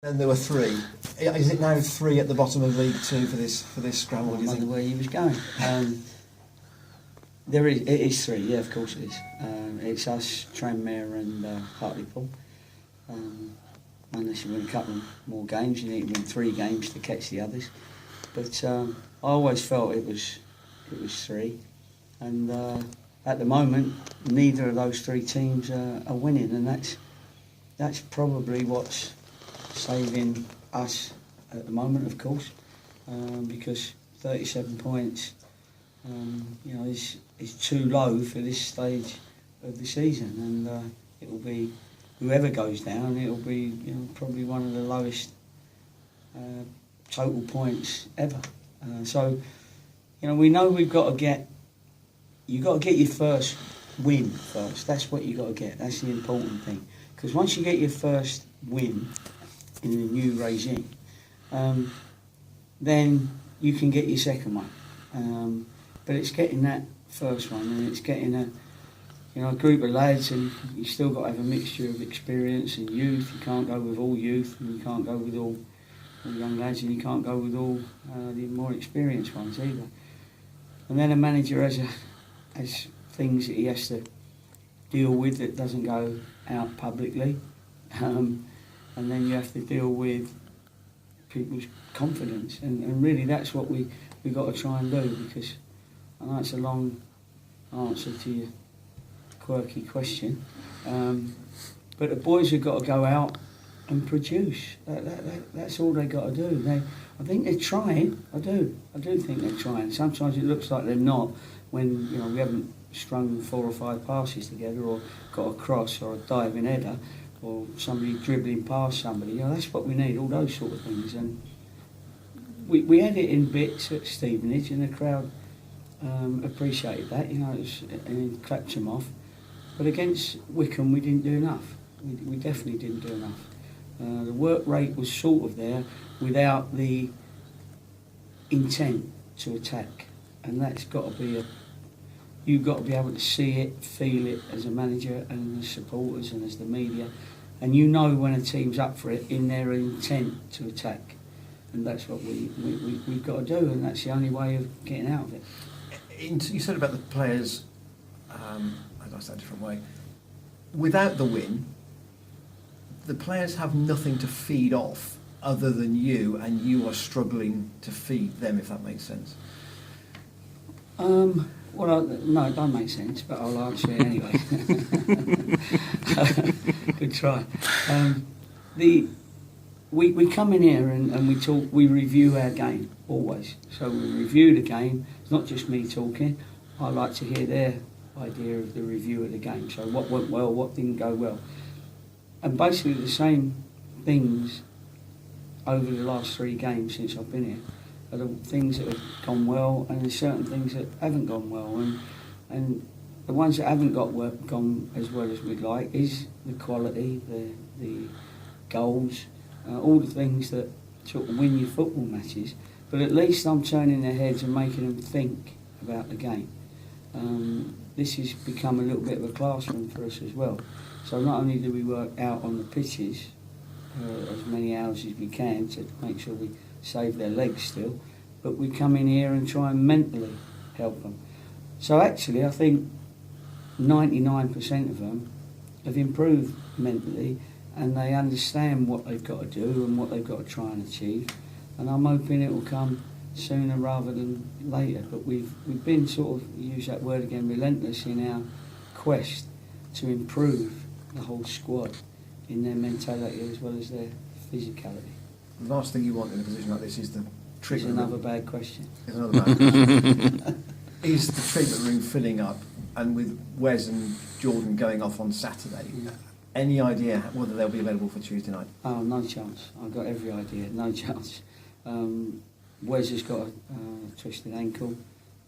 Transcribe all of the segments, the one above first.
And there were 3. Is it now 3 at the bottom of League 2 for this scramble? I wonder where he was going. It is 3, yeah, of course it is. It's us, Tranmere and Hartlepool. Unless you win a couple more games, you need to win 3 games to catch the others. But I always felt it was 3, and at the moment, neither of those 3 teams are winning, and that's probably what's saving us at the moment, of course, because 37 points, is too low for this stage of the season, and it will be whoever goes down. It will be probably one of the lowest total points ever. So we know we've got to get. You got to get your first win first. That's what you got to get. That's the important thing. Because once you get your first win in the new regime, then you can get your second one. But it's getting that first one, and it's getting a group of lads, and you still got to have a mixture of experience and youth. You can't go with all youth, and you can't go with all young lads, and you can't go with all the more experienced ones either. And then a manager has things that he has to deal with that doesn't go out publicly, and then you have to deal with people's confidence, and really that's what we got to try and do, because I know it's a long answer to your quirky question, but the boys have got to go out and produce. That's all they got to do. I think they're trying. I do think they're trying. Sometimes it looks like they're not when we haven't strung 4 or 5 passes together, or got a cross or a diving header, or somebody dribbling past somebody. That's what we need. All those sort of things. And we had it in bits at Stevenage, and the crowd appreciated that. And clapped them off. But against Wycombe, we didn't do enough. We definitely didn't do enough. The work rate was sort of there without the intent to attack, and that's got to be you've got to be able to see it, feel it as a manager and as supporters and as the media, and when a team's up for it in their intent to attack, and that's what we've got to do, and that's the only way of getting out of it. You said about the players, I'd ask that a different way. Without the win, the players have nothing to feed off other than you, and you are struggling to feed them, if that makes sense. No, it don't make sense, but I'll answer it anyway. Good try. We come in here and we talk. We review our game always. So we review the game. It's not just me talking. I like to hear their idea of the review of the game. So what went well, what didn't go well, and basically the same things over the last 3 games since I've been here. Are the things that have gone well, and there's certain things that haven't gone well, and the ones that haven't gone as well as we'd like is the quality, the goals, all the things that sort of win your football matches. But at least I'm turning their heads and making them think about the game. This has become a little bit of a classroom for us as well. So not only do we work out on the pitches as many hours as we can to make sure we save their legs still, but we come in here and try and mentally help them. So actually I think 99% of them have improved mentally, and they understand what they've got to do and what they've got to try and achieve, and I'm hoping it will come sooner rather than later. But we've been sort of, use that word again, relentless in our quest to improve the whole squad in their mentality as well as their physicality. The last thing you want in a position like this is the treatment room. Another bad question. It's another bad question. Is the treatment room filling up, and with Wes and Jordan going off on Saturday, any idea whether they'll be available for Tuesday night? Oh, no chance. I've got every idea. No chance. Wes has got a twisted ankle,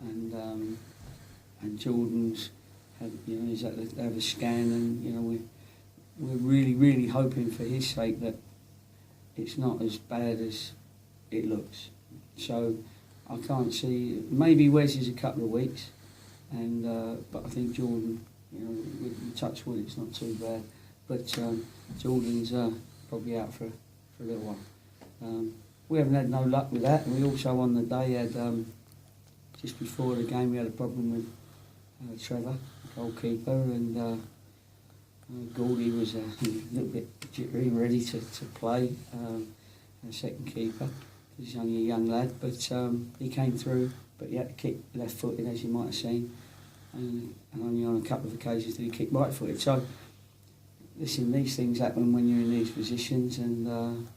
and Jordan's had, he's had to have a scan, and we're really hoping for his sake that it's not as bad as it looks. So I can't see. Maybe Wes is a couple of weeks, and but I think Jordan, with touch wood, it's not too bad. But Jordan's probably out for for a little while. We haven't had no luck with that, and we also on the day had, just before the game, we had a problem with Trevor, the goalkeeper, and Gordy was a little bit jittery, ready to play, a second keeper. He's only a young lad, but he came through, but he had to kick left-footed, as you might have seen, and only on a couple of occasions did he kick right-footed. So, listen, these things happen when you're in these positions, and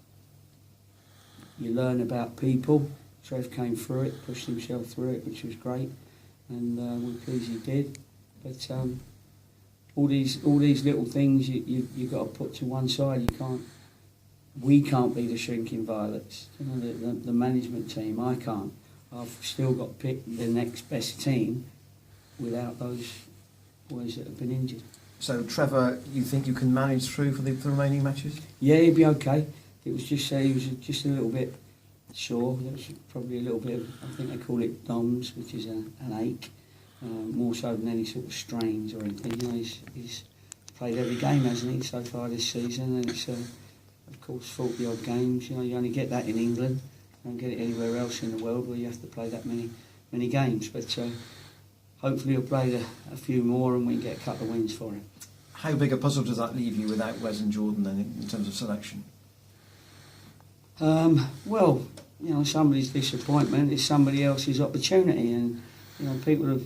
you learn about people. Trev came through it, pushed himself through it, which was great, and we're pleased he did. But all these little things you got to put to one side. We can't be the shrinking violets. You know, the management team, I can't. I've still got to pick the next best team without those boys that have been injured. So, Trevor, you think you can manage through for the remaining matches? Yeah, he'll be okay. It was just he was just a little bit sore. There was probably a little bit of, I think they call it DOMS, which is an ache, more so than any sort of strains or anything. You know, he's played every game, hasn't he, so far this season, and it's of course 40 odd games. You know, you only get that in England. You don't get it anywhere else in the world where you have to play that many games. But hopefully he'll play a few more and we can get a couple of wins for him. How big a puzzle does that leave you without Wes and Jordan then in terms of selection? Well, you know, somebody's disappointment is somebody else's opportunity, and you know, people have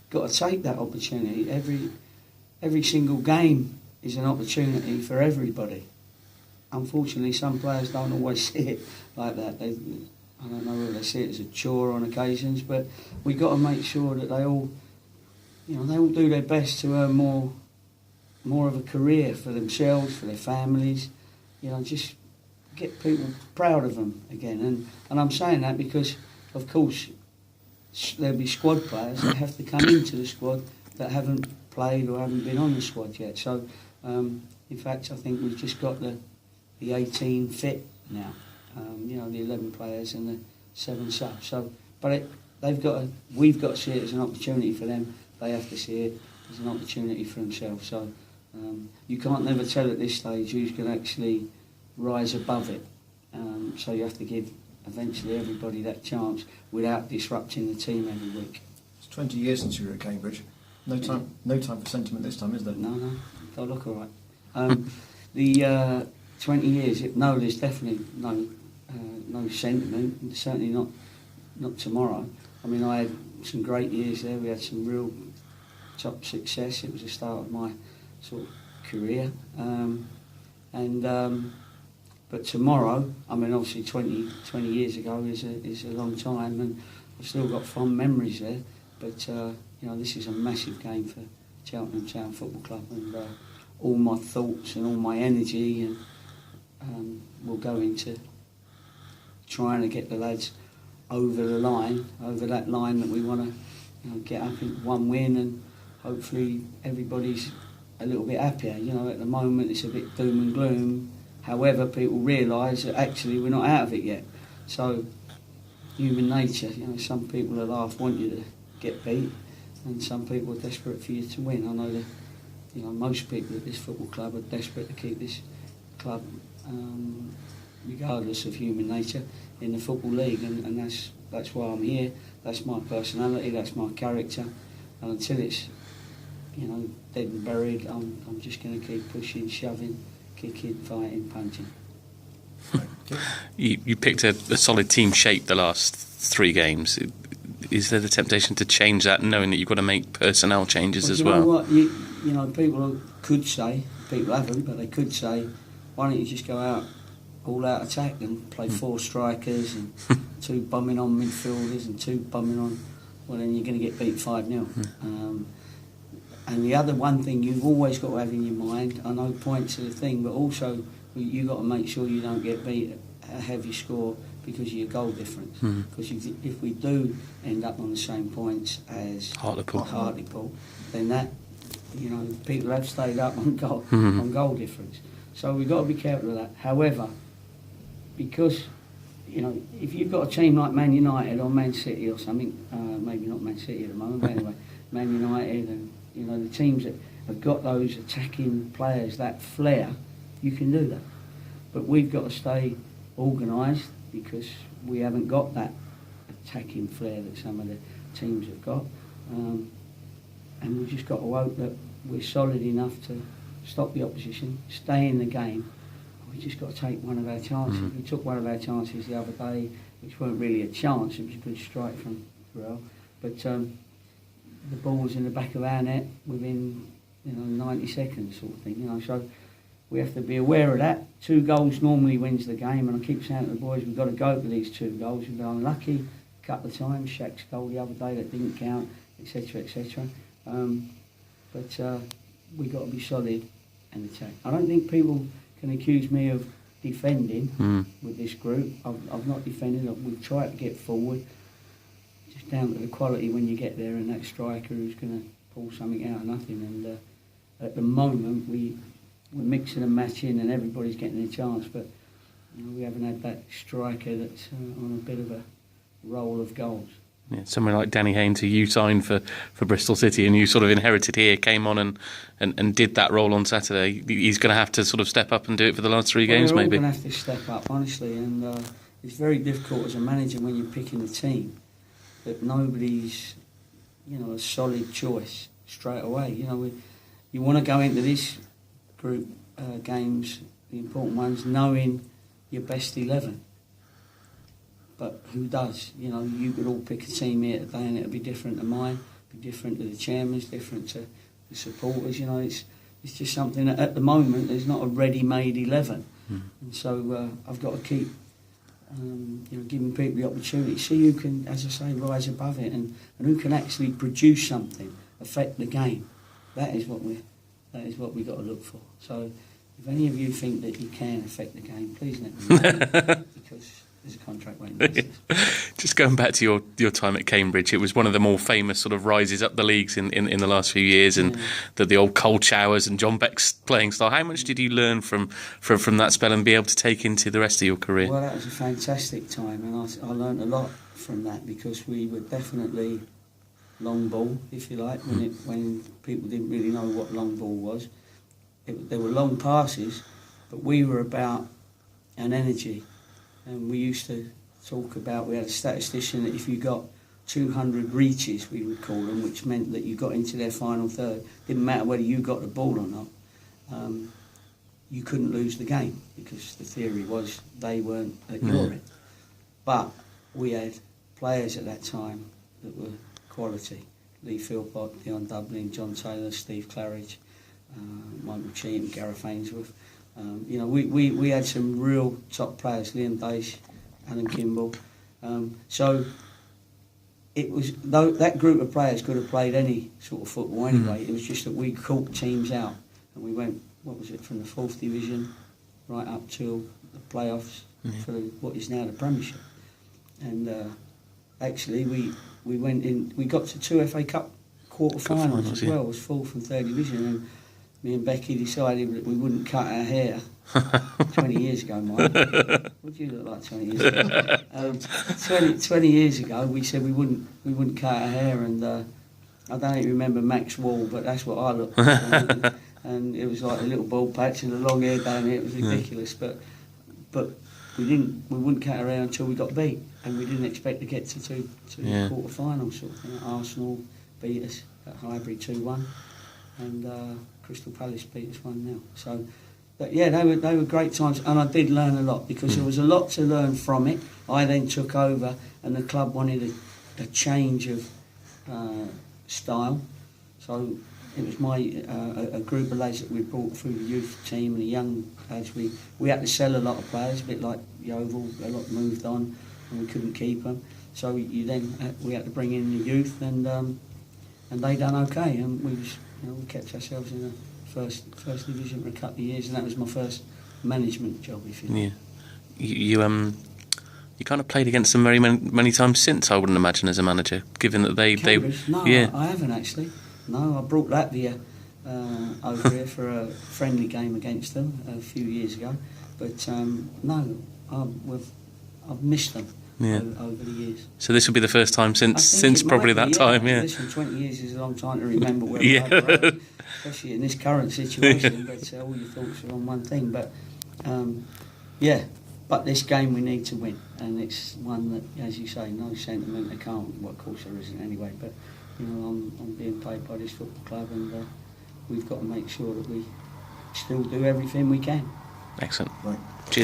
got to take that opportunity. Every single game is an opportunity for everybody. Unfortunately, some players don't always see it like that. I don't know whether they see it as a chore on occasions, but we've got to make sure that they all do their best to earn more of a career for themselves, for their families. You know, just get people proud of them again. And I'm saying that because, of course, there'll be squad players that have to come into the squad that haven't played or haven't been on the squad yet. So, in fact, I think we've just got the 18 fit now. You know, the 11 players and the 7 subs. So, but we've got to see it as an opportunity for them. They have to see it as an opportunity for themselves. So, you can't never tell at this stage who's going to actually rise above it. So you have to give eventually everybody that chance without disrupting the team every week. It's 20 years since you were at Cambridge. No time for sentiment this time, is there? No, they'll look all right. The 20 years, there's definitely no sentiment. Certainly not tomorrow. I mean, I had some great years there. We had some real top success. It was the start of my sort of career. But tomorrow, I mean, obviously 20 years ago is a long time, and I've still got fond memories there. But you know, this is a massive game for Cheltenham Town Football Club, and all my thoughts and all my energy will go into trying to get the lads over the line, over that line that we want to get up in one win, and hopefully everybody's a little bit happier. You know, at the moment it's a bit doom and gloom. However, people realise that actually we're not out of it yet. So, human nature, you know, some people at half want you to get beat, and some people are desperate for you to win. I know that, you know, most people at this football club are desperate to keep this club, regardless of human nature, in the Football League, and that's why I'm here. That's my personality, that's my character, and until it's, you know, dead and buried, I'm just going to keep pushing, shoving, kicking, fighting, punching. You picked a solid team shape the last 3 games. Is there the temptation to change that, knowing that you've got to make personnel changes as well? You know what? You know, people could say, people haven't, but they could say, why don't you just go out, all out attack and play 4 strikers and 2 bumming on midfielders and 2 bumming on, well then you're going to get beat 5-0. And the other one thing you've always got to have in your mind, I know points are the thing, but also you've got to make sure you don't get beat a heavy score because of your goal difference. Because if we do end up on the same points as Hartlepool, then that, you know, people have stayed up on goal difference. So we've got to be careful of that. However, because, you know, if you've got a team like Man United or Man City or something, maybe not Man City at the moment, but anyway, Man United and, you know, the teams that have got those attacking players, that flair, you can do that. but we've got to stay organised because we haven't got that attacking flair that some of the teams have got, and we've just got to hope that we're solid enough to stop the opposition, stay in the game. We just got to take one of our chances. We took one of our chances the other day, which weren't really a chance. It was a good strike from Burrell, but the ball was in the back of our net within 90 seconds, sort of thing. So we have to be aware of that. 2 goals normally wins the game, and I keep saying to the boys, we've got to go for these 2 goals. We've been unlucky a couple of times. Shaq's goal the other day that didn't count, etc., etc. But we've got to be solid and attack. I don't think people can accuse me of defending with this group. I've not defended. We've tried to get forward. Just down to the quality when you get there and that striker who's going to pull something out of nothing. And at the moment we're mixing and matching and everybody's getting a chance, but we haven't had that striker that's on a bit of a roll of goals. Yeah, someone like Danny Haynes, who you signed for Bristol City and you sort of inherited here, came on and did that role on Saturday. He's going to have to sort of step up and do it for the last 3 games, maybe. We're all going to have to step up, honestly, and it's very difficult as a manager when you're picking a team that nobody's, a solid choice straight away. You want to go into this group games, the important ones, knowing your best 11. But who does? You could all pick a team here today and it'll be different to mine, be different to the chairman's, different to the supporters. It's just something that at the moment there's not a ready-made 11. And so I've got to keep giving people the opportunity, see who can, as I say, rise above it and who can actually produce something, affect the game. That is what we've got to look for. So if any of you think that you can affect the game, please let me know, because there's a contract waiting. Just going back to your time at Cambridge, it was one of the more famous sort of rises up the leagues in the last few years, and the old cold showers and John Beck's playing style. How much did you learn from that spell and be able to take into the rest of your career? Well, that was a fantastic time, and I learned a lot from that because we were definitely long ball, if you like, when people didn't really know what long ball was. There were long passes, but we were about an energy. And we used to talk about, we had a statistician that if you got 200 reaches, we would call them, which meant that you got into their final third, didn't matter whether you got the ball or not, you couldn't lose the game because the theory was they weren't at your end. But we had players at that time that were quality. Lee Philpott, Dion Dublin, John Taylor, Steve Claridge, Michael Cheatham, Gareth Ainsworth. We had some real top players, Liam Dace, Alan Kimball. So it was that group of players could have played any sort of football anyway. It was just that we caught teams out and we went, from the 4th division right up till the playoffs for what is now the Premiership. And actually we went in. We got to 2 FA Cup quarter-finals as well. It was 4th and 3rd division. And me and Becky decided that we wouldn't cut our hair 20 years ago, Mike. What do you look like 20 years ago? 20 years ago, we said we wouldn't cut our hair, and I don't even remember Max Wall, but that's what I looked like. And it was like a little bald patch and a long hair down here. It was ridiculous, but we wouldn't cut our hair until we got beat, and we didn't expect to get to the quarter-finals. Sort of thing. Arsenal beat us at Highbury 2-1, and Crystal Palace beat us 1-0. So, but yeah, they were great times, and I did learn a lot because there was a lot to learn from it. I then took over, and the club wanted a change of style. So it was a group of lads that we brought through the youth team and the young lads. We had to sell a lot of players, a bit like Yeovil. A lot moved on, and we couldn't keep them. So we had to bring in the youth, and they done okay, and we kept ourselves in the first division for a couple of years, and that was my first management job, if you like. Yeah. You kind of played against them very many times since, I wouldn't imagine, as a manager, given that they No, yeah. I haven't actually. No, I brought Latvia over here for a friendly game against them a few years ago, but no, I've missed them. Over the years. So this will be the first time since probably that time, yeah. Listen, 20 years is a long time to remember where we are, especially in this current situation, but all your thoughts are on one thing. But Yeah, but this game we need to win, and it's one that, as you say, no sentiment. I can't. Well, of course there isn't anyway. But you know, I'm being paid by this football club, and we've got to make sure that we still do everything we can. Excellent. Right.